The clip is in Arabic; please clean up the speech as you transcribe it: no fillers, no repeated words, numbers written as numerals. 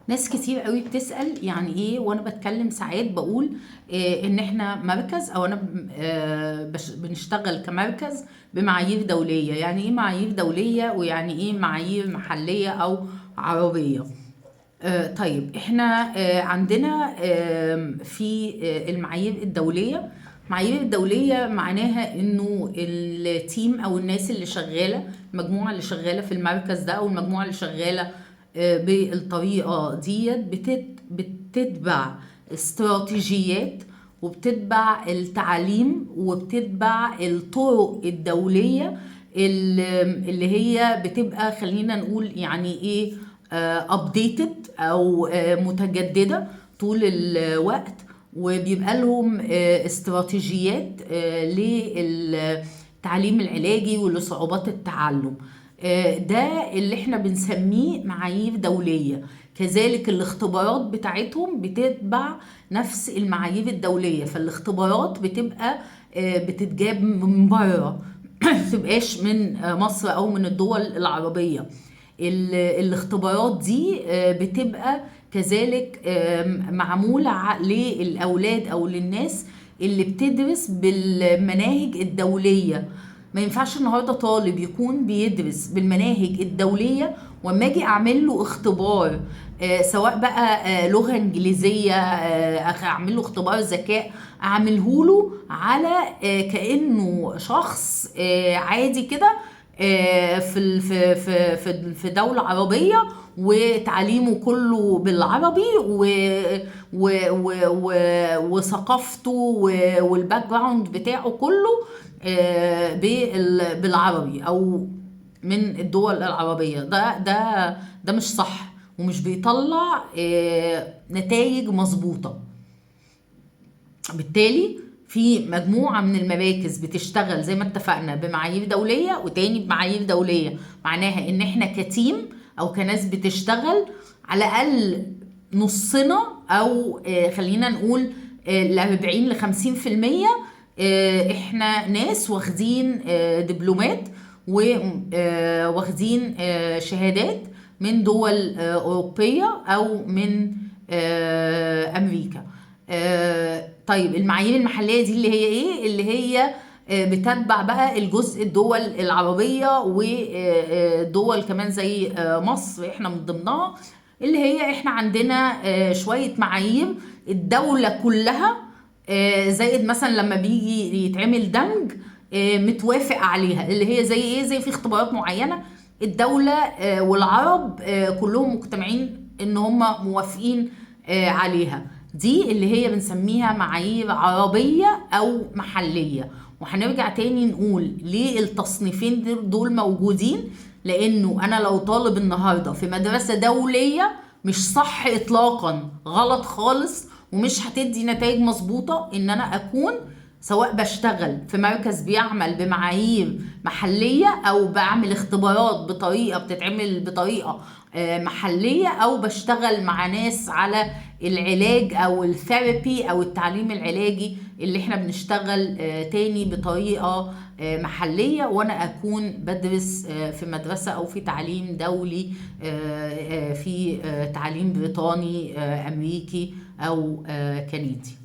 ناس كتير قوي بتسأل يعني ايه، وانا بتكلم ساعات بقول ان احنا مركز، او انا بنشتغل كمركز بمعايير دولية. يعني ايه معايير دولية، ويعني ايه معايير محلية او عربية؟ طيب احنا عندنا في المعايير الدولية. المعايير الدولية معناها انه التيم او الناس اللي شغالة، المجموعة اللي شغالة في المركز ده او المجموعة اللي شغالة بالطريقة ديت بتتبع استراتيجيات، وبتتبع التعاليم، وبتتبع الطرق الدولية اللي هي بتبقى، خلينا نقول يعني ايه، ابديتد او متجدده طول الوقت. وبيبقى لهم استراتيجيات للتعليم العلاجي ولصعوبات التعلم. ده اللي احنا بنسميه معايير دولية. كذلك الاختبارات بتاعتهم بتتبع نفس المعايير الدولية، فالاختبارات بتبقى بتتجاب من بره متبقاش من مصر او من الدول العربية. الاختبارات دي بتبقى كذلك معمولة للأولاد أو للناس اللي بتدرس بالمناهج الدولية. ما ينفعش النهاردة طالب يكون بيدرس بالمناهج الدولية واما اجي اعمل له اختبار، سواء بقى لغة انجليزية، اعمل له اختبار ذكاء، اعمله له على كأنه شخص عادي كده في دولة عربية، وتعليمه كله بالعربي وثقافته والباك جراوند بتاعه كله بالعربي او من الدول العربية. ده مش صح، ومش بيطلع نتائج مظبوطة. بالتالي في مجموعة من المراكز بتشتغل زي ما اتفقنا بمعايير دولية، وتاني بمعايير دولية معناها ان احنا كتيم او كناس بتشتغل على الاقل نصنا، او خلينا نقول ل40 ل50% احنا ناس واخدين دبلومات، وواخدين شهادات من دول أوروبية أو من أمريكا. طيب المعايير المحلية دي اللي هي إيه؟ اللي هي بتتبع بقى الجزء الدول العربية، ودول كمان زي مصر احنا من ضمنها، اللي هي احنا عندنا شوية معايير الدولة كلها، زائد مثلا لما بيجي يتعمل دمج متوافق عليها، اللي هي زي ايه، زي في اختبارات معينة الدولة والعرب كلهم مجتمعين ان هم موافقين عليها. دي اللي هي بنسميها معايير عربية او محلية. وهنرجع تاني نقول ليه التصنيفين دول موجودين، لانه انا لو طالب النهاردة في مدرسة دولية مش صح اطلاقا، غلط خالص، ومش هتدي نتائج مظبوطة ان انا اكون سواء بشتغل في مركز بيعمل بمعايير محلية، او بعمل اختبارات بطريقة بتتعمل بطريقة محلية، او بشتغل مع ناس على العلاج او الثيرابي او التعليم العلاجي اللي احنا بنشتغل تاني بطريقة محلية، وانا اكون بدرس في مدرسة او في تعليم دولي، في تعليم بريطاني امريكي او كندي.